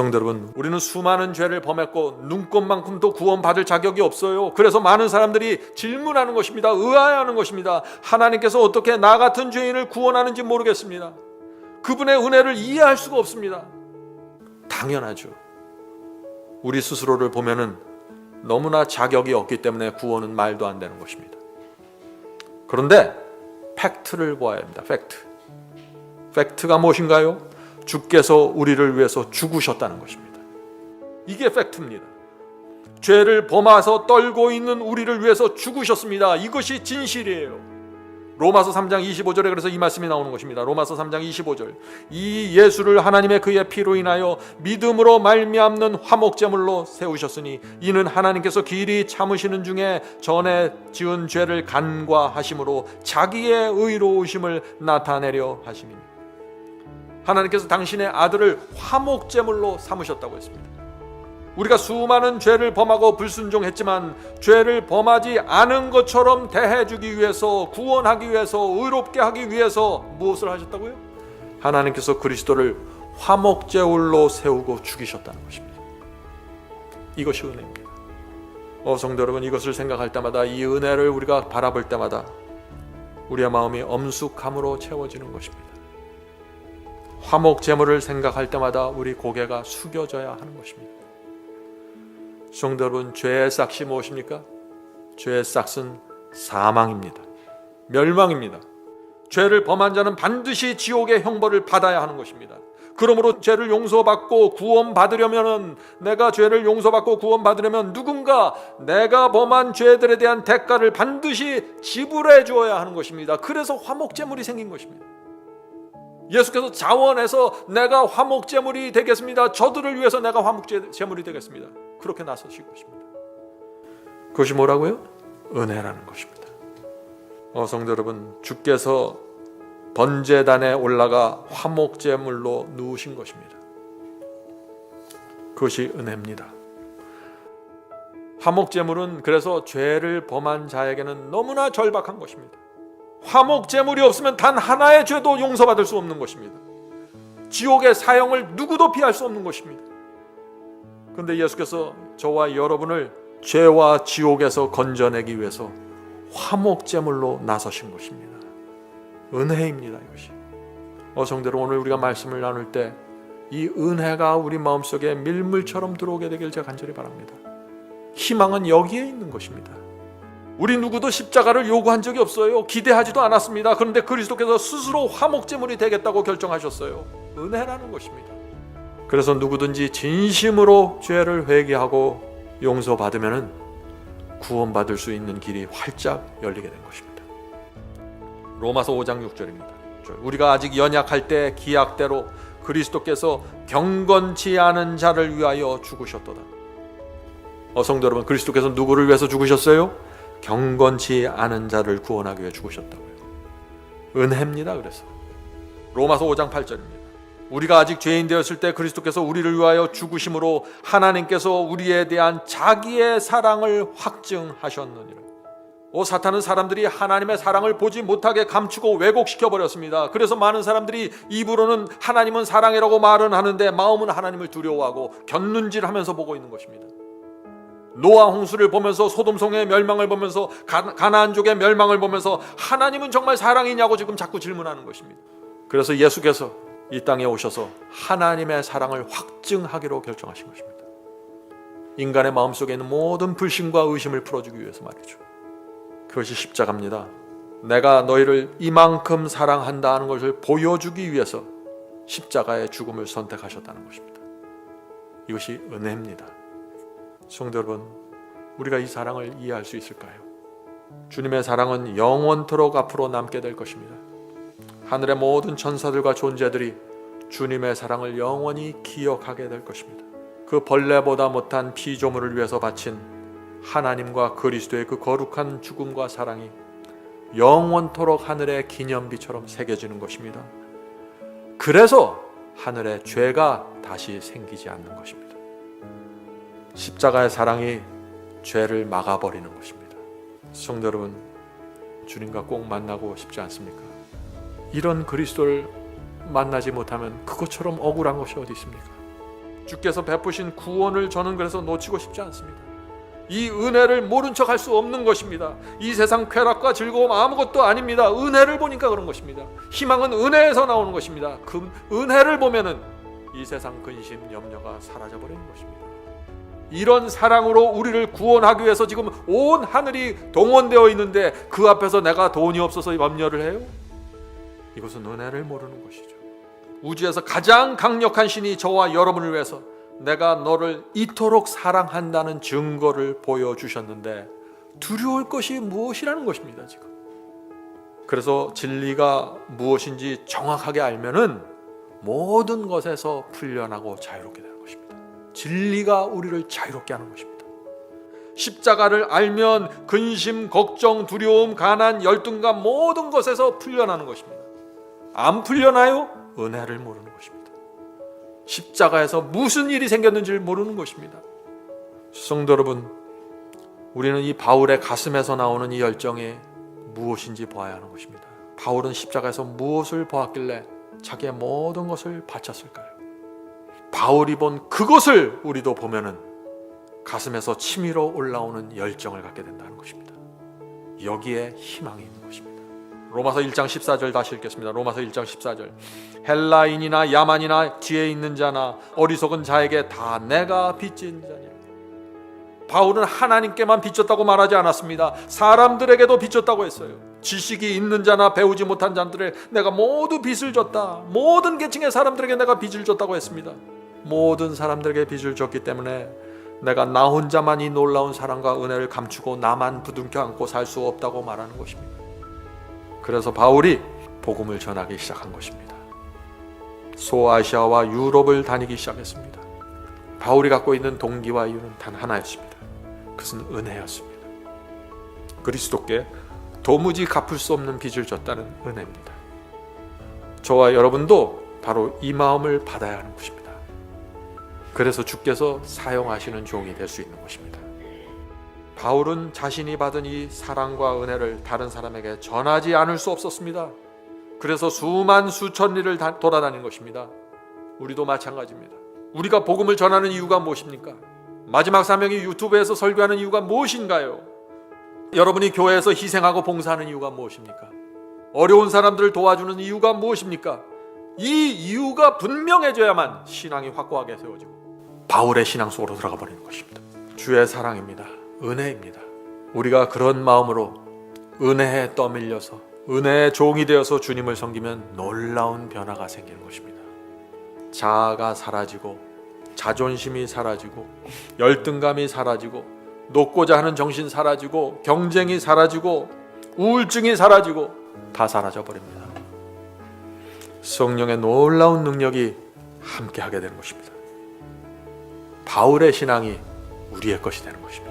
성도 여러분, 우리는 수많은 죄를 범했고 눈꼽만큼도 구원받을 자격이 없어요. 그래서 많은 사람들이 질문하는 것입니다. 의아해하는 것입니다. 하나님께서 어떻게 나 같은 죄인을 구원하는지 모르겠습니다. 그분의 은혜를 이해할 수가 없습니다. 당연하죠. 우리 스스로를 보면은 너무나 자격이 없기 때문에 구원은 말도 안 되는 것입니다. 그런데 팩트를 보아야 합니다. 팩트가 무엇인가요? 주께서 우리를 위해서 죽으셨다는 것입니다. 이게 팩트입니다. 죄를 범하서 떨고 있는 우리를 위해서 죽으셨습니다. 이것이 진실이에요. 로마서 3장 25절에 그래서 이 말씀이 나오는 것입니다. 로마서 3장 25절. 이 예수를 하나님의 그의 피로 인하여 믿음으로 말미암는 화목제물로 세우셨으니 이는 하나님께서 길이 참으시는 중에 전에 지은 죄를 간과하심으로 자기의 의로우심을 나타내려 하심이니. 하나님께서 당신의 아들을 화목제물로 삼으셨다고 했습니다. 우리가 수많은 죄를 범하고 불순종했지만 죄를 범하지 않은 것처럼 대해주기 위해서, 구원하기 위해서, 의롭게 하기 위해서 무엇을 하셨다고요? 하나님께서 그리스도를 화목제물로 세우고 죽이셨다는 것입니다. 이것이 은혜입니다. 성도 여러분, 이것을 생각할 때마다, 이 은혜를 우리가 바라볼 때마다 우리의 마음이 엄숙함으로 채워지는 것입니다. 화목제물을 생각할 때마다 우리 고개가 숙여져야 하는 것입니다. 성도 여러분, 죄의 싹이 무엇입니까? 죄의 싹은 사망입니다. 멸망입니다. 죄를 범한 자는 반드시 지옥의 형벌을 받아야 하는 것입니다. 그러므로 죄를 용서받고 구원받으려면, 내가 죄를 용서받고 구원받으려면 누군가 내가 범한 죄들에 대한 대가를 반드시 지불해 주어야 하는 것입니다. 그래서 화목제물이 생긴 것입니다. 예수께서 자원해서 내가 화목제물이 되겠습니다. 저들을 위해서 내가 화목제물이 되겠습니다. 그렇게 나서신 것입니다. 그것이 뭐라고요? 은혜라는 것입니다. 성도 여러분, 주께서 번제단에 올라가 화목제물로 누우신 것입니다. 그것이 은혜입니다. 화목제물은 그래서 죄를 범한 자에게는 너무나 절박한 것입니다. 화목제물이 없으면 단 하나의 죄도 용서받을 수 없는 것입니다. 지옥의 사형을 누구도 피할 수 없는 것입니다. 그런데 예수께서 저와 여러분을 죄와 지옥에서 건져내기 위해서 화목제물로 나서신 것입니다. 은혜입니다. 이것이. 성도들, 오늘 우리가 말씀을 나눌 때 이 은혜가 우리 마음속에 밀물처럼 들어오게 되길 제가 간절히 바랍니다. 희망은 여기에 있는 것입니다. 우리 누구도 십자가를 요구한 적이 없어요. 기대하지도 않았습니다. 그런데 그리스도께서 스스로 화목제물이 되겠다고 결정하셨어요. 은혜라는 것입니다. 그래서 누구든지 진심으로 죄를 회개하고 용서받으면 구원받을 수 있는 길이 활짝 열리게 된 것입니다. 로마서 5장 6절입니다. 우리가 아직 연약할 때 기약대로 그리스도께서 경건치 않은 자를 위하여 죽으셨도다. 성도 여러분, 그리스도께서 누구를 위해서 죽으셨어요? 경건치 않은 자를 구원하기 위해 죽으셨다고요. 은혜입니다. 그래서 로마서 5장 8절입니다. 우리가 아직 죄인 되었을 때 그리스도께서 우리를 위하여 죽으심으로 하나님께서 우리에 대한 자기의 사랑을 확증하셨느니라. 사탄은 사람들이 하나님의 사랑을 보지 못하게 감추고 왜곡시켜 버렸습니다. 그래서 많은 사람들이 입으로는 하나님은 사랑이라고 말은 하는데 마음은 하나님을 두려워하고 곁눈질하면서 보고 있는 것입니다. 노아 홍수를 보면서, 소돔성의 멸망을 보면서, 가나안족의 멸망을 보면서 하나님은 정말 사랑이냐고 지금 자꾸 질문하는 것입니다. 그래서 예수께서 이 땅에 오셔서 하나님의 사랑을 확증하기로 결정하신 것입니다. 인간의 마음속에 있는 모든 불신과 의심을 풀어주기 위해서 말이죠. 그것이 십자가입니다. 내가 너희를 이만큼 사랑한다는 것을 보여주기 위해서 십자가의 죽음을 선택하셨다는 것입니다. 이것이 은혜입니다. 성도 여러분, 우리가 이 사랑을 이해할 수 있을까요? 주님의 사랑은 영원토록 앞으로 남게 될 것입니다. 하늘의 모든 천사들과 존재들이 주님의 사랑을 영원히 기억하게 될 것입니다. 그 벌레보다 못한 피조물을 위해서 바친 하나님과 그리스도의 그 거룩한 죽음과 사랑이 영원토록 하늘의 기념비처럼 새겨지는 것입니다. 그래서 하늘에 죄가 다시 생기지 않는 것입니다. 십자가의 사랑이 죄를 막아버리는 것입니다. 성도 여러분, 주님과 꼭 만나고 싶지 않습니까? 이런 그리스도를 만나지 못하면 그것처럼 억울한 것이 어디 있습니까? 주께서 베푸신 구원을 저는 그래서 놓치고 싶지 않습니다. 이 은혜를 모른 척 할 수 없는 것입니다. 이 세상 쾌락과 즐거움 아무것도 아닙니다. 은혜를 보니까 그런 것입니다. 희망은 은혜에서 나오는 것입니다. 그 은혜를 보면은 이 세상 근심 염려가 사라져 버리는 것입니다. 이런 사랑으로 우리를 구원하기 위해서 지금 온 하늘이 동원되어 있는데 그 앞에서 내가 돈이 없어서 염려를 해요? 이것은 은혜를 모르는 것이죠. 우주에서 가장 강력한 신이 저와 여러분을 위해서 내가 너를 이토록 사랑한다는 증거를 보여주셨는데 두려울 것이 무엇이라는 것입니다. 지금 그래서 진리가 무엇인지 정확하게 알면은 모든 것에서 풀려나고 자유롭게 되는 것입니다. 진리가 우리를 자유롭게 하는 것입니다. 십자가를 알면 근심, 걱정, 두려움, 가난, 열등감 모든 것에서 풀려나는 것입니다. 안 풀려나요? 은혜를 모르는 것입니다. 십자가에서 무슨 일이 생겼는지를 모르는 것입니다. 성도 여러분, 우리는 이 바울의 가슴에서 나오는 이 열정이 무엇인지 보아야 하는 것입니다. 바울은 십자가에서 무엇을 보았길래 자기의 모든 것을 바쳤을까요? 바울이 본 그것을 우리도 보면은 가슴에서 치밀어 올라오는 열정을 갖게 된다는 것입니다. 여기에 희망이 있는 것입니다. 로마서 1장 14절 다시 읽겠습니다. 로마서 1장 14절. 헬라인이나 야만이나 지혜 있는 자나 어리석은 자에게 다 내가 빚진 자니. 바울은 하나님께만 빚졌다고 말하지 않았습니다. 사람들에게도 빚졌다고 했어요. 지식이 있는 자나 배우지 못한 자들에 내가 모두 빚을 졌다. 모든 계층의 사람들에게 내가 빚을 졌다고 했습니다. 모든 사람들에게 빚을 졌기 때문에 내가 나 혼자만 이 놀라운 사랑과 은혜를 감추고 나만 부둥켜 안고 살 수 없다고 말하는 것입니다. 그래서 바울이 복음을 전하기 시작한 것입니다. 소아시아와 유럽을 다니기 시작했습니다. 바울이 갖고 있는 동기와 이유는 단 하나였습니다. 그것은 은혜였습니다. 그리스도께 도무지 갚을 수 없는 빚을 졌다는 은혜입니다. 저와 여러분도 바로 이 마음을 받아야 하는 것입니다. 그래서 주께서 사용하시는 종이 될 수 있는 것입니다. 바울은 자신이 받은 이 사랑과 은혜를 다른 사람에게 전하지 않을 수 없었습니다. 그래서 수만 수천 리를 돌아다닌 것입니다. 우리도 마찬가지입니다. 우리가 복음을 전하는 이유가 무엇입니까? 마지막 사명이 유튜브에서 설교하는 이유가 무엇인가요? 여러분이 교회에서 희생하고 봉사하는 이유가 무엇입니까? 어려운 사람들을 도와주는 이유가 무엇입니까? 이 이유가 분명해져야만 신앙이 확고하게 세워지고 바울의 신앙 속으로 들어가 버리는 것입니다. 주의 사랑입니다. 은혜입니다. 우리가 그런 마음으로 은혜에 떠밀려서 은혜의 종이 되어서 주님을 섬기면 놀라운 변화가 생기는 것입니다. 자아가 사라지고 자존심이 사라지고 열등감이 사라지고 높고자 하는 정신 사라지고 경쟁이 사라지고 우울증이 사라지고 다 사라져 버립니다. 성령의 놀라운 능력이 함께하게 되는 것입니다. 바울의 신앙이 우리의 것이 되는 것입니다.